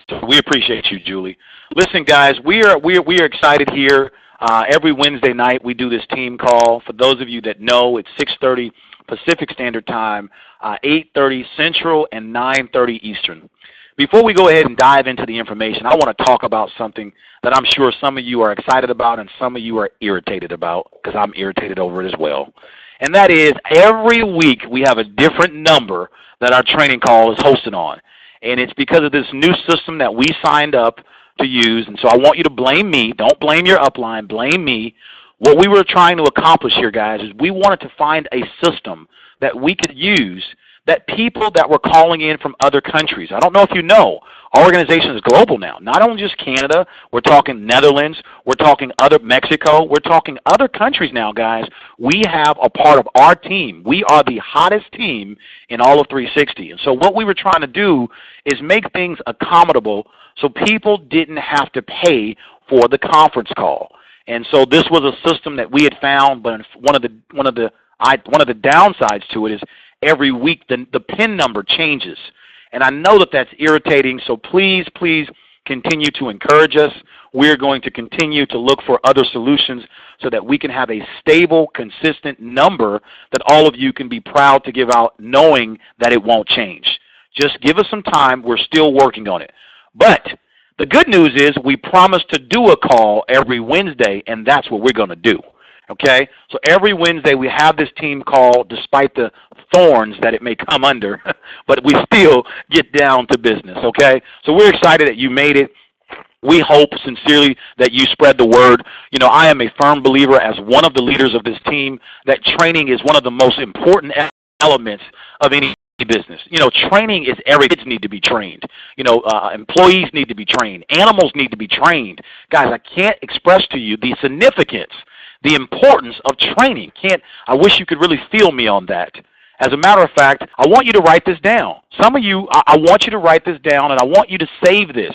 So we appreciate you, Julie. Listen, guys, we are excited here. Every Wednesday night we do this team call. For those of you that know, it's 6:30 Pacific Standard Time, 8:30 Central, and 9:30 Eastern. Before we go ahead and dive into the information, I want to talk about something that I'm sure some of you are excited about and some of you are irritated about, because I'm irritated over it as well. And that is, every week we have a different number that our training call is hosted on. And it's because of this new system that we signed up to use. And so I want you to blame me. Don't blame your upline. Blame me. What we were trying to accomplish here, guys, is we wanted to find a system that we could use that people that were calling in from other countries, I don't know if you know, our organization is global now. Not only just Canada, we're talking Netherlands, we're talking other Mexico, we're talking other countries now, guys. We have a part of our team. We are the hottest team in all of 360. And so what we were trying to do is make things accommodable so people didn't have to pay for the conference call. And so this was a system that we had found, but one of the downsides to it is every week the PIN number changes. And I know that that's irritating, so please, please continue to encourage us. We're going to continue to look for other solutions so that we can have a stable, consistent number that all of you can be proud to give out, knowing that it won't change. Just give us some time. We're still working on it. But the good news is we promised to do a call every Wednesday, and that's what we're going to do. Okay? So every Wednesday we have this team call, despite the thorns that it may come under, but we still get down to business, okay? So we're excited that you made it. We hope sincerely that you spread the word. You know, I am a firm believer, as one of the leaders of this team, that training is one of the most important elements of any business. You know, training is everything. Kids need to be trained. You know, employees need to be trained. Animals need to be trained. Guys, I can't express to you the significance, the importance of training. I wish you could really feel me on that. As a matter of fact, I want you to write this down. Some of you, I want you to write this down, and I want you to save this.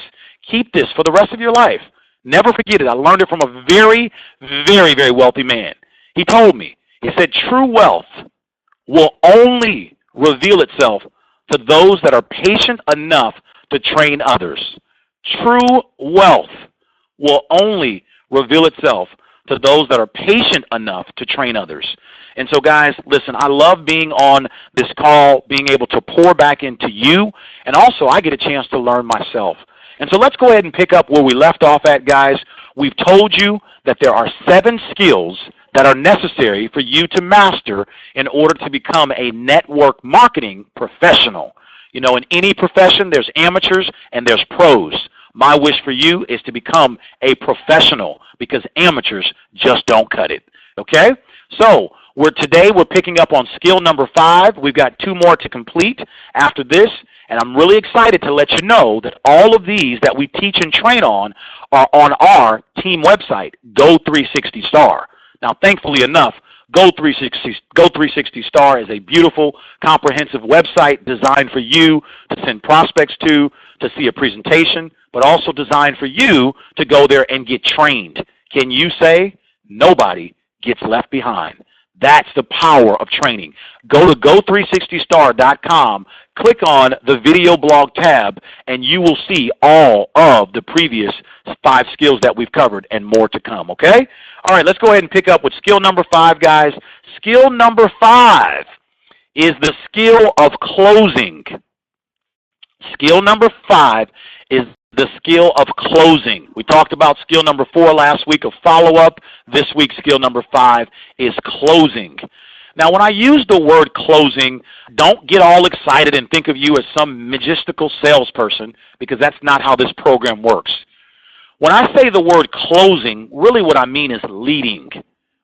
Keep this for the rest of your life. Never forget it. I learned it from a very, very, very wealthy man. He told me, he said, true wealth will only reveal itself to those that are patient enough to train others. True wealth will only reveal itself to those that are patient enough to train others. And so, guys, listen, I love being on this call, being able to pour back into you, and also I get a chance to learn myself. And so let's go ahead and pick up where we left off at, guys. We've told you that there are 7 skills that are necessary for you to master in order to become a network marketing professional. You know, in any profession, there's amateurs and there's pros. My wish for you is to become a professional, because amateurs just don't cut it, okay? So today we're picking up on skill number 5. We've got 2 more to complete after this, and I'm really excited to let you know that all of these that we teach and train on are on our team website, Go360Star. Now, thankfully enough, Go360 Star is a beautiful, comprehensive website designed for you to send prospects to see a presentation, but also designed for you to go there and get trained. Can you say nobody gets left behind? That's the power of training. Go to Go360Star.com, click on the video blog tab, and you will see all of the previous 5 skills that we've covered and more to come, okay? All right, let's go ahead and pick up with skill number 5, guys. Skill number 5 is the skill of closing. Skill number 5 is the skill of closing. We talked about skill number 4 last week of follow-up. This week's skill number 5 is closing. Now, when I use the word closing, don't get all excited and think of you as some majestical salesperson, because that's not how this program works. When I say the word closing, really what I mean is leading.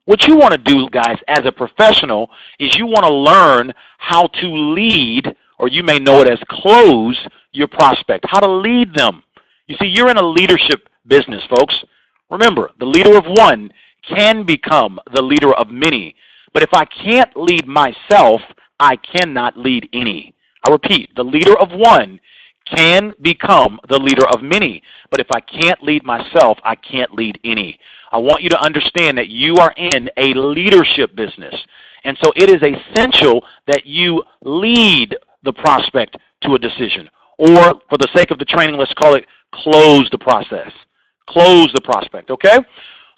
What you want to do, guys, as a professional is you want to learn how to lead, or you may know it as close, your prospect, how to lead them. You see, you're in a leadership business, folks. Remember, the leader of one can become the leader of many. But if I can't lead myself, I cannot lead any. I repeat, the leader of one can become the leader of many. But if I can't lead myself, I can't lead any. I want you to understand that you are in a leadership business. And so it is essential that you lead the prospect to a decision, or for the sake of the training, let's call it close the process. Close the prospect, okay?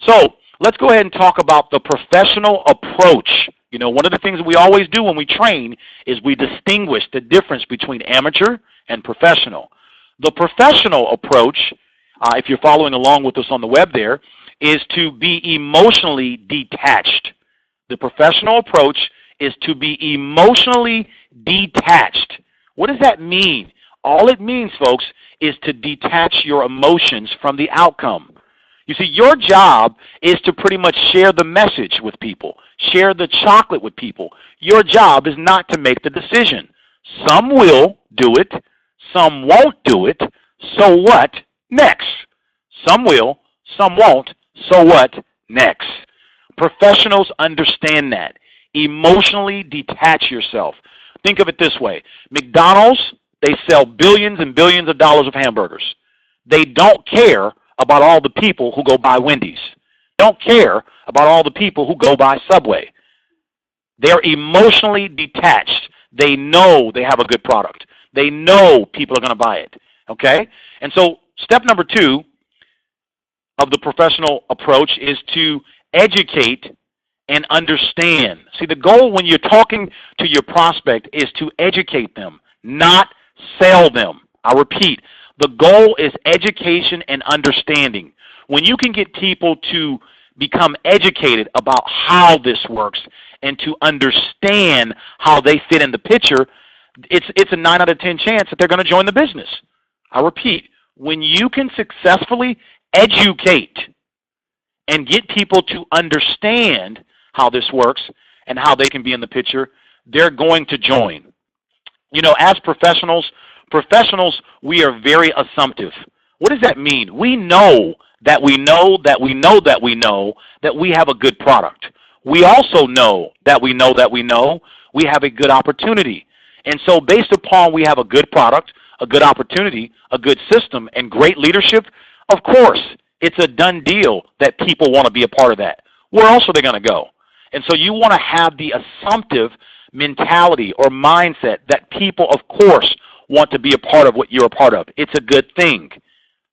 So let's go ahead and talk about the professional approach. You know, one of the things that we always do when we train is we distinguish the difference between amateur and professional. The professional approach, if you're following along with us on the web there, is to be emotionally detached. The professional approach is to be emotionally detached. What does that mean? All it means, folks, is to detach your emotions from the outcome. You see, your job is to pretty much share the message with people, share the chocolate with people. Your job is not to make the decision. Some will do it, some won't do it, so what next? Some will, some won't, so what next? Professionals understand that. Emotionally detach yourself. Think of it this way. McDonald's, they sell billions and billions of dollars of hamburgers. They don't care about all the people who go by Wendy's. Don't care about all the people who go by Subway. They're emotionally detached. They know they have a good product. They know people are going to buy it, okay? And so step number 2 of the professional approach is to educate and understand. See, the goal when you're talking to your prospect is to educate them, not sell them. I repeat, the goal is education and understanding. When you can get people to become educated about how this works and to understand how they fit in the picture, it's a 9 out of 10 chance that they're going to join the business. I repeat, when you can successfully educate and get people to understand how this works and how they can be in the picture, they're going to join. You know, as professionals, we are very assumptive. What does that mean? We know that we know that we know that we know that we have a good product. We also know that we know that we know we have a good opportunity. And so based upon we have a good product, a good opportunity, a good system, and great leadership, of course, it's a done deal that people want to be a part of that. Where else are they going to go? And so you want to have the assumptive mentality or mindset that people, of course, want to be a part of what you're a part of. It's a good thing.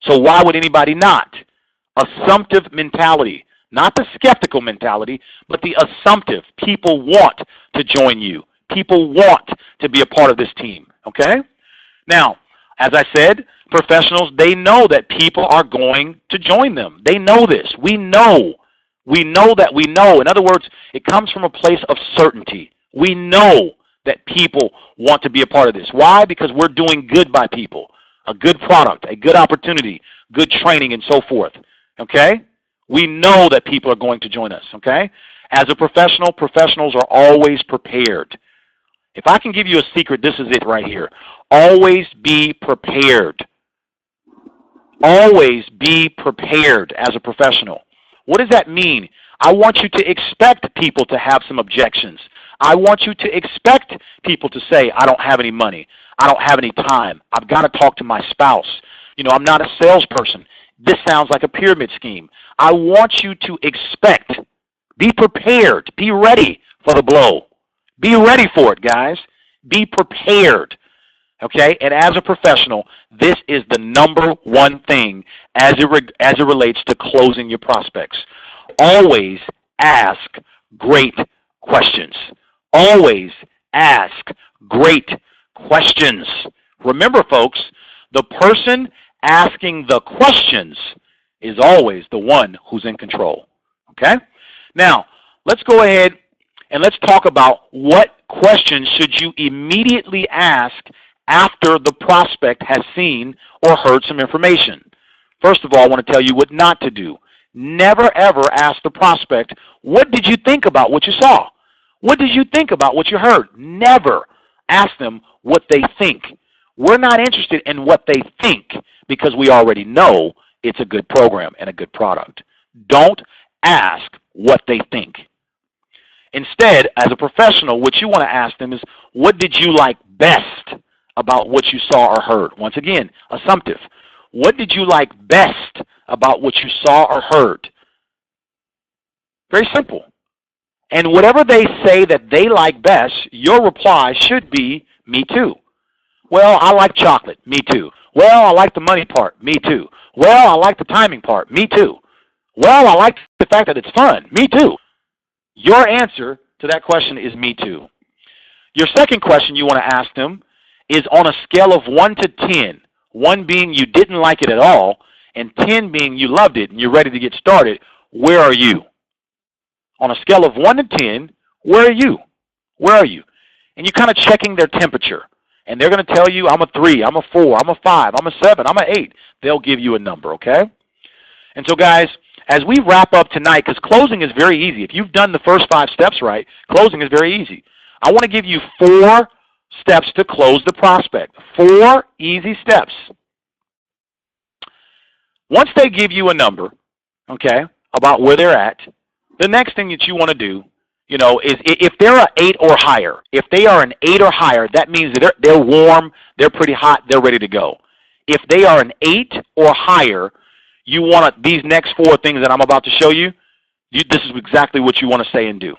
So why would anybody not? Assumptive mentality, not the skeptical mentality, but the assumptive. People want to join you. People want to be a part of this team, okay? Now, as I said, professionals, they know that people are going to join them. They know this. We know. We know that we know. In other words, it comes from a place of certainty. We know that people want to be a part of this. Why? Because we're doing good by people. A good product, a good opportunity, good training, and so forth. Okay? We know that people are going to join us. Okay? As a professional, professionals are always prepared. If I can give you a secret, this is it right here. Always be prepared. Always be prepared as a professional. What does that mean? I want you to expect people to have some objections. I want you to expect people to say, I don't have any money. I don't have any time. I've got to talk to my spouse. You know, I'm not a salesperson. This sounds like a pyramid scheme. I want you to expect. Be prepared. Be ready for the blow. Be ready for it, guys. Be prepared. Okay? And as a professional, this is the number one thing as it relates to closing your prospects. Always ask great questions. Always ask great questions. Remember, folks, the person asking the questions is always the one who's in control. Okay? Now, let's go ahead and let's talk about what questions should you immediately ask after the prospect has seen or heard some information. First of all, I want to tell you what not to do. Never, ever ask the prospect, what did you think about what you saw? What did you think about what you heard? Never ask them what they think. We're not interested in what they think because we already know it's a good program and a good product. Don't ask what they think. Instead, as a professional, what you want to ask them is, what did you like best about what you saw or heard? Once again, assumptive. What did you like best about what you saw or heard? Very simple. And whatever they say that they like best, your reply should be, me too. Well, I like chocolate. Me too. Well, I like the money part. Me too. Well, I like the timing part. Me too. Well, I like the fact that it's fun. Me too. Your answer to that question is me too. Your second question you want to ask them is on a scale of 1 to 10, 1 being you didn't like it at all, and 10 being you loved it and you're ready to get started, where are you? On a scale of 1 to 10, where are you? Where are you? And you're kind of checking their temperature. And they're going to tell you, I'm a 3, I'm a 4, I'm a 5, I'm a 7, I'm an 8. They'll give you a number, okay? And so, guys, as we wrap up tonight, because closing is very easy. If you've done the first 5 steps right, closing is very easy. I want to give you 4 steps to close the prospect. 4 easy steps. Once they give you a number, okay, about where they're at, the next thing that you want to do, you know, is if they're an 8 or higher, if they are an 8 or higher, that means that they're warm, they're pretty hot, they're ready to go. If they are an 8 or higher, you want these next 4 things that I'm about to show you, this is exactly what you want to say and do.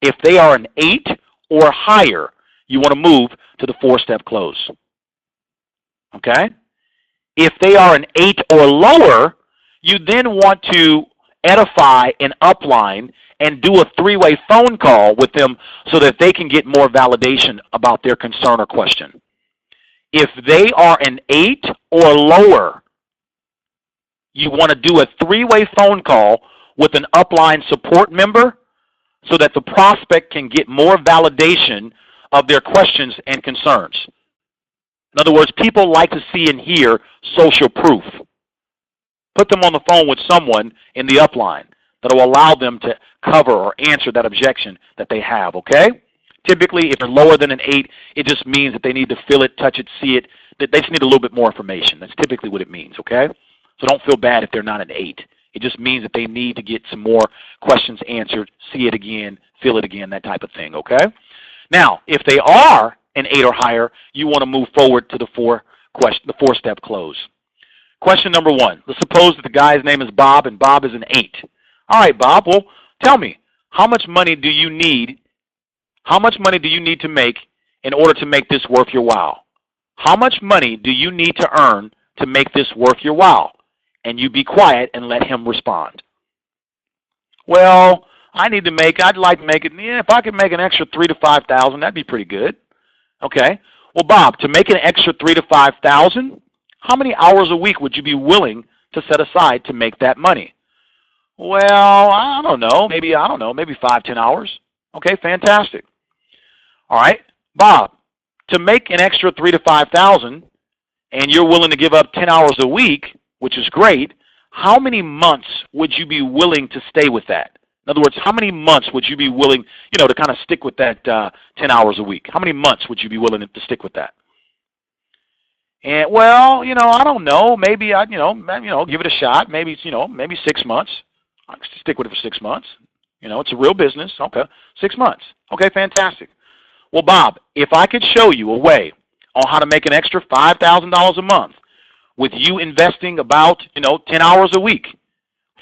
If they are an 8 or higher, you want to move to the 4-step close. Okay? If they are an 8 or lower, you then want to edify and upline and do a 3-way phone call with them so that they can get more validation about their concern or question. If they are an 8 or lower, you want to do a 3-way phone call with an upline support member so that the prospect can get more validation of their questions and concerns. In other words, people like to see and hear social proof. Put them on the phone with someone in the upline that will allow them to cover or answer that objection that they have, okay? Typically, if they're lower than an 8, it just means that they need to feel it, touch it, see it. They just need a little bit more information. That's typically what it means, okay? So don't feel bad if they're not an 8. It just means that they need to get some more questions answered, see it again, feel it again, that type of thing, okay? Now, if they are an 8 or higher, you want to move forward to the 4-step close. Question number 1. Let's suppose that the guy's name is Bob and Bob is an 8. All right, Bob, well, tell me, how much money do you need to make in order to make this worth your while? How much money do you need to earn to make this worth your while? And you be quiet and let him respond. Well, I'd like to make it, if I could make an extra $3,000 to $5,000, that'd be pretty good. Okay. Well, Bob, to make an extra $3,000 to $5,000, how many hours a week would you be willing to set aside to make that money? Well, I don't know, maybe 5, 10 hours. Okay, fantastic. All right, Bob, to make an extra $3,000 to $5,000, and you're willing to give up 10 hours a week, which is great, how many months would you be willing to stay with that? In other words, how many months would you be willing, to kind of stick with that 10 hours a week? How many months would you be willing to stick with that? And well, I don't know. Maybe I'd, give it a shot. Maybe 6 months. I could stick with it for 6 months. It's a real business. Okay, 6 months. Okay, fantastic. Well, Bob, if I could show you a way on how to make an extra $5,000 a month with you investing about 10 hours a week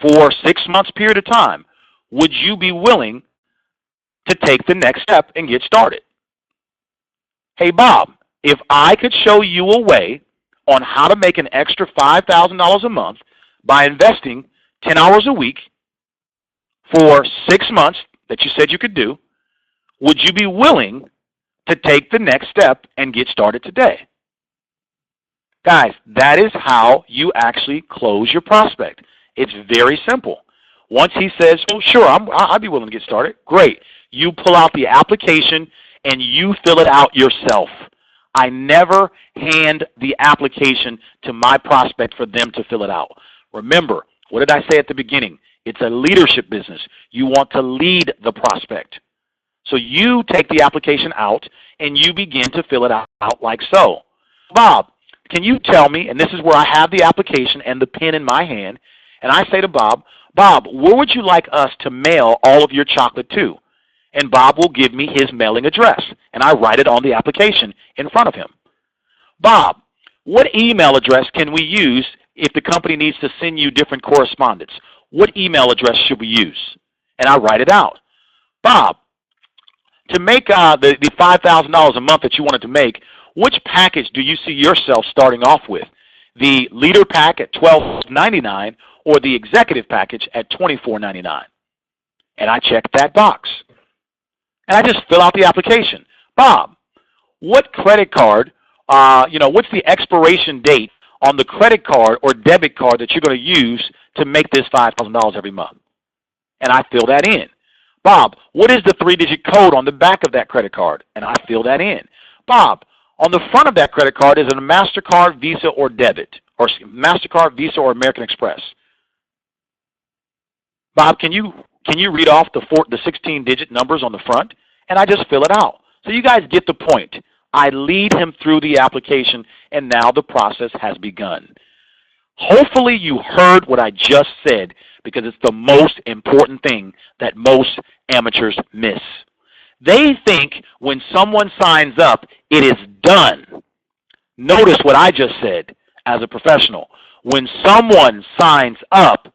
for 6 months period of time, would you be willing to take the next step and get started? Hey, Bob, if I could show you a way on how to make an extra $5,000 a month by investing 10 hours a week for 6 months that you said you could do, would you be willing to take the next step and get started today? Guys, that is how you actually close your prospect. It's very simple. Once he says, oh, sure, I'd be willing to get started, great. You pull out the application and you fill it out yourself. I never hand the application to my prospect for them to fill it out. Remember, what did I say at the beginning? It's a leadership business. You want to lead the prospect. So you take the application out and you begin to fill it out like so. Bob, can you tell me, and this is where I have the application and the pen in my hand, and I say to Bob, Bob, where would you like us to mail all of your chocolate to? And Bob will give me his mailing address, and I write it on the application in front of him. Bob, what email address can we use if the company needs to send you different correspondence? What email address should we use? And I write it out. Bob, to make the $5,000 a month that you wanted to make, Which package do you see yourself starting off with? The leader pack at $12.99 or the executive package at $24.99? And I check that box. And I just fill out the application. Bob, what credit card, what's the expiration date on the credit card or debit card that you're going to use to make this $5,000 every month? And I fill that in. Bob, what is the 3-digit code on the back of that credit card? And I fill that in. Bob, on the front of that credit card, is it a MasterCard, Visa, or debit? Or MasterCard, Visa, or American Express? Bob, can you read off the 16-digit numbers on the front? And I just fill it out. So you guys get the point. I lead him through the application, and now the process has begun. Hopefully you heard what I just said, because it's the most important thing that most amateurs miss. They think when someone signs up, it is done. Notice what I just said as a professional. When someone signs up,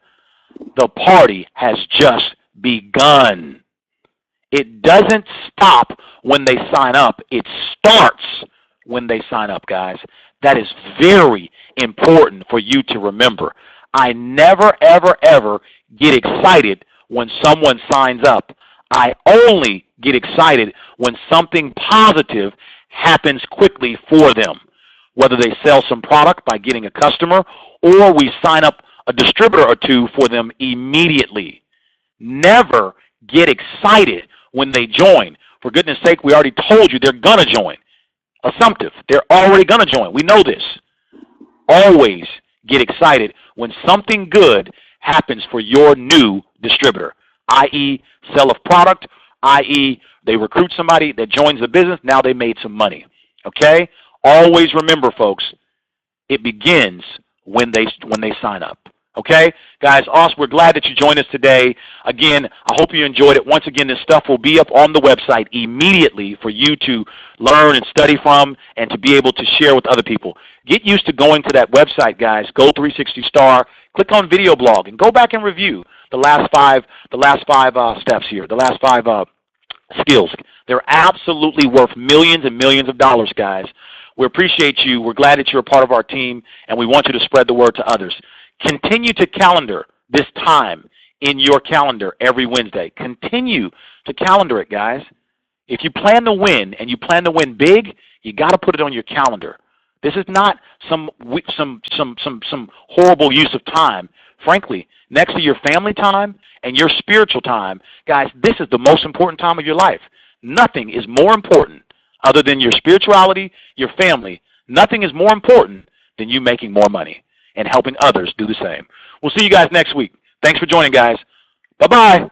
the party has just begun. It doesn't stop when they sign up. It starts when they sign up, guys. That is very important for you to remember. I never, ever, ever get excited when someone signs up. I only get excited when something positive happens quickly for them, whether they sell some product by getting a customer or we sign up a distributor or two for them immediately. Never get excited when they join. For goodness sake, we already told you they're going to join. Assumptive. They're already going to join. We know this. Always get excited when something good happens for your new distributor, i.e. sell a product, i.e. they recruit somebody that joins the business, now they made some money. Okay? Always remember, folks, it begins when they sign up. Okay? Guys, awesome. We're glad that you joined us today. Again, I hope you enjoyed it. Once again, this stuff will be up on the website immediately for you to learn and study from and to be able to share with other people. Get used to going to that website, guys. Go 360 Star, click on video blog, and go back and review the last five steps here, the last five skills. They're absolutely worth millions and millions of dollars, guys. We appreciate you. We're glad that you're a part of our team, and we want you to spread the word to others. Continue to calendar this time in your calendar every Wednesday. Continue to calendar it, guys. If you plan to win and you plan to win big, you got to put it on your calendar. This is not some horrible use of time. Frankly, next to your family time and your spiritual time, guys, this is the most important time of your life. Nothing is more important other than your spirituality, your family. Nothing is more important than you making more money and helping others do the same. We'll see you guys next week. Thanks for joining, guys. Bye-bye.